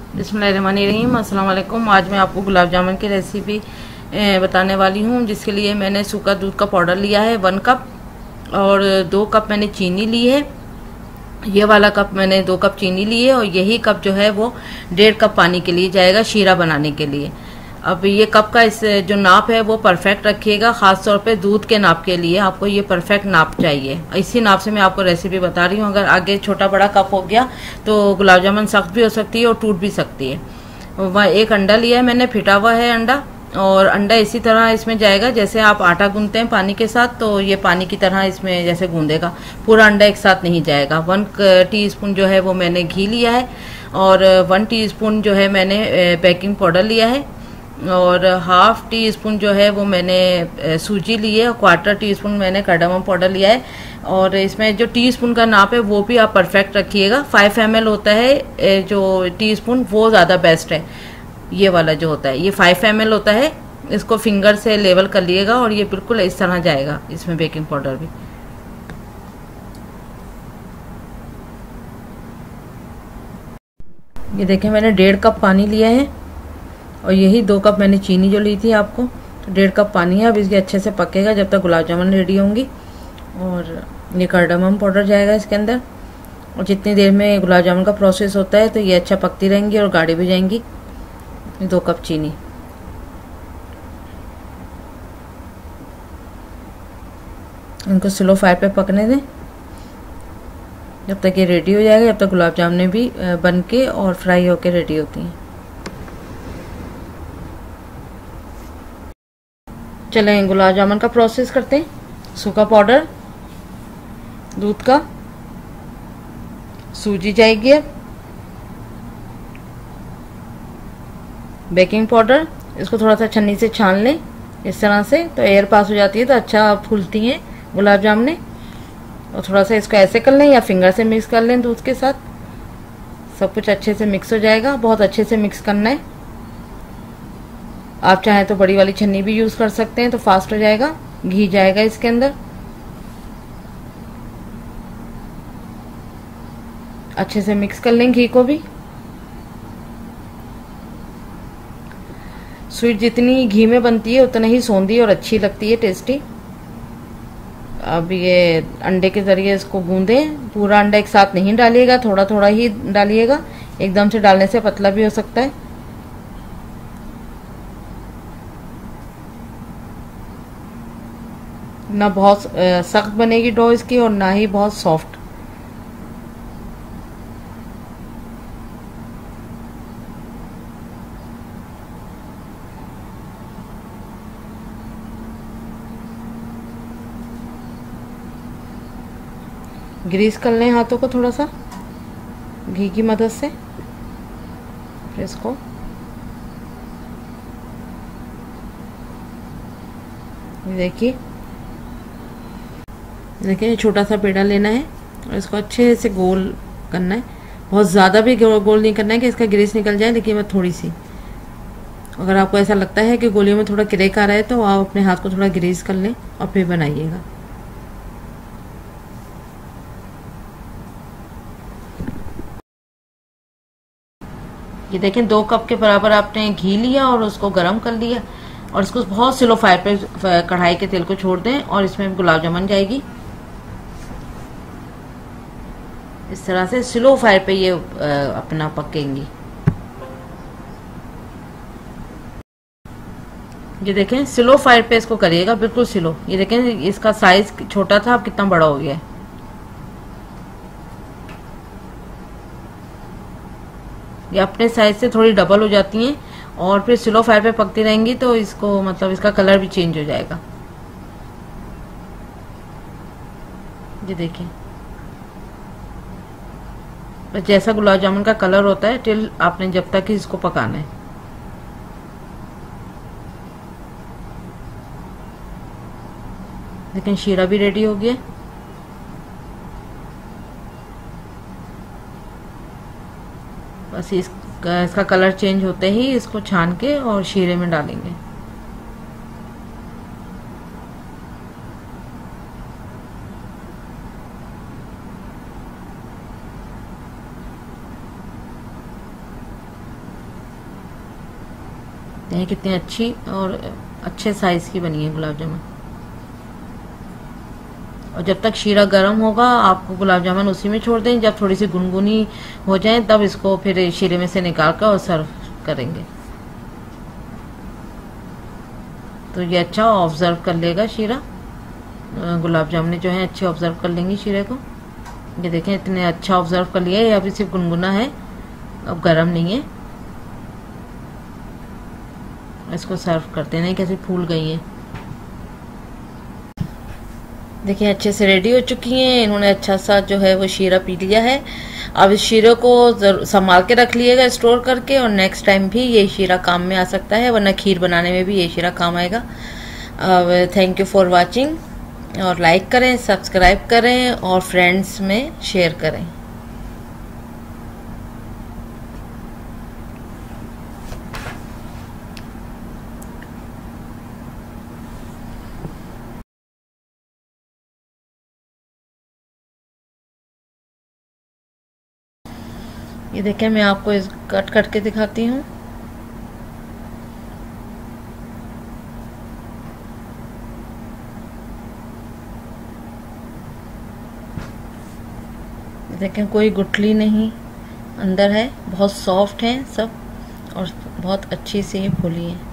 बिस्मिल्लाहिर्रहमानिर्रहीम। अस्सलाम वालेकुम। आज मैं आपको गुलाब जामुन की रेसिपी बताने वाली हूँ, जिसके लिए मैंने सूखा दूध का पाउडर लिया है 1 कप और 2 कप मैंने चीनी ली है। ये वाला कप मैंने 2 कप चीनी ली है और यही कप जो है वो 1.5 कप पानी के लिए जाएगा शीरा बनाने के लिए। अब ये कप का इस जो नाप है वो परफेक्ट रखिएगा, खास तौर पे दूध के नाप के लिए आपको ये परफेक्ट नाप चाहिए। इसी नाप से मैं आपको रेसिपी बता रही हूँ। अगर आगे छोटा बड़ा कप हो गया तो गुलाब जामुन सख्त भी हो सकती है और टूट भी सकती है। वह एक अंडा लिया है मैंने, फिटा हुआ है अंडा, और अंडा इसी तरह इसमें जाएगा जैसे आप आटा गूंथते हैं पानी के साथ, तो ये पानी की तरह इसमें जैसे गूंदेगा। पूरा अंडा एक साथ नहीं जाएगा। 1 टीस्पून जो है वो मैंने घी लिया है और 1 टीस्पून जो है मैंने बेकिंग पाउडर लिया है और 1/2 टीस्पून जो है वो मैंने सूजी ली है और 1/4 टीस्पून मैंने कार्डामम पाउडर लिया है। और इसमें जो टीस्पून का नाप है वो भी आप परफेक्ट रखिएगा। 5 ml होता है जो टीस्पून, वो ज़्यादा बेस्ट है। ये वाला जो होता है ये 5 ml होता है। इसको फिंगर से लेवल कर लिएगा और ये बिल्कुल इस तरह जाएगा इसमें बेकिंग पाउडर भी। ये देखें मैंने 1.5 कप पानी लिया है और यही 2 कप मैंने चीनी जो ली थी आपको, तो 1.5 कप पानी है। अब इसके अच्छे से पकेगा जब तक गुलाब जामुन रेडी होंगी। और ये कार्डामम पाउडर जाएगा इसके अंदर और जितनी देर में गुलाब जामुन का प्रोसेस होता है तो ये अच्छा पकती रहेंगी और गाढ़ी भी जाएंगी। 2 कप चीनी, इनको स्लो फायर पे पकने दें जब तक ये रेडी हो जाएगा। जब तक गुलाब जामुन भी बन के और फ्राई होके रेडी होती हैं। चलें गुलाब जामुन का प्रोसेस करते हैं। सूखा पाउडर, दूध का, सूजी जाएगी, अब बेकिंग पाउडर, इसको थोड़ा सा छन्नी से छान लें इस तरह से, तो एयर पास हो जाती है तो अच्छा फूलती हैं गुलाब जामुन। और थोड़ा सा इसको ऐसे कर लें या फिंगर से मिक्स कर लें दूध के साथ। सब कुछ अच्छे से मिक्स हो जाएगा। बहुत अच्छे से मिक्स करना है। आप चाहें तो बड़ी वाली छन्नी भी यूज कर सकते हैं तो फास्ट हो जाएगा। घी जाएगा इसके अंदर, अच्छे से मिक्स कर लें घी को भी। स्वीट जितनी घी में बनती है उतना ही सौंधी और अच्छी लगती है, टेस्टी। अब ये अंडे के जरिए इसको गूंदें। पूरा अंडा एक साथ नहीं डालिएगा, थोड़ा थोड़ा ही डालिएगा, एकदम से डालने से पतला भी हो सकता है। ना बहुत सख्त बनेगी डो इसकी और ना ही बहुत सॉफ्ट। ग्रीस कर लें हाथों को थोड़ा सा घी की मदद से। फिर इसको देखिए देखिए छोटा सा पेड़ा लेना है और इसको अच्छे से गोल करना है। बहुत ज़्यादा भी गोल नहीं करना है कि इसका ग्रीस निकल जाए, लेकिन मैं थोड़ी सी, अगर आपको ऐसा लगता है कि गोलियों में थोड़ा क्रैक आ रहा है तो आप अपने हाथ को थोड़ा ग्रीस कर लें और फिर बनाइएगा। ये देखें 2 कप के बराबर आपने घी लिया और उसको गर्म कर लिया और इसको बहुत स्लो फायर पे कढ़ाई के तेल को छोड़ दें और इसमें गुलाब जामुन जाएगी। इस तरह से स्लो फायर पे ये अपना पकेंगी। ये देखें स्लो फायर पे इसको करिएगा, बिल्कुल स्लो। ये देखें इसका साइज छोटा था, अब कितना बड़ा हो गया है। ये अपने साइज से थोड़ी डबल हो जाती हैं और फिर स्लो फायर पे पकती रहेंगी तो इसको मतलब इसका कलर भी चेंज हो जाएगा। ये देखिए बस जैसा गुलाब जामुन का कलर होता है टिल आपने जब तक ही इसको पकाना है। लेकिन शीरा भी रेडी हो गया। बस इसका कलर चेंज होते ही इसको छान के और शीरे में डालेंगे। हैं कितनी अच्छी और अच्छे साइज की बनी है गुलाब जामुन। और जब तक शीरा गर्म होगा आपको गुलाब जामुन उसी में छोड़ दें। जब थोड़ी सी गुनगुनी हो जाए तब इसको फिर शीरे में से निकाल कर और सर्व करेंगे। तो ये अच्छा ऑब्जर्व कर लेगा शीरा, गुलाब जामुन जो है अच्छे ऑब्जर्व कर लेंगी शीरे को। ये देखें इतने अच्छा ऑब्जर्व कर लिया है, अभी सिर्फ गुनगुना है, अब गर्म नहीं है। इसको सर्व करते हैं, कैसे फूल गई है। देखिए अच्छे से रेडी हो चुकी हैं। इन्होंने अच्छा सा जो है वो शीरा पी लिया है। अब इस शीरे को संभाल के रख लिएगा स्टोर करके, और नेक्स्ट टाइम भी ये शीरा काम में आ सकता है, वरना खीर बनाने में भी ये शीरा काम आएगा। अब थैंक यू फॉर वाचिंग, और लाइक करें, सब्सक्राइब करें और फ्रेंड्स में शेयर करें। ये देखें मैं आपको इस कट करके दिखाती हूँ। देखें कोई गुठली नहीं अंदर है, बहुत सॉफ्ट है सब और बहुत अच्छी से ये फूली है।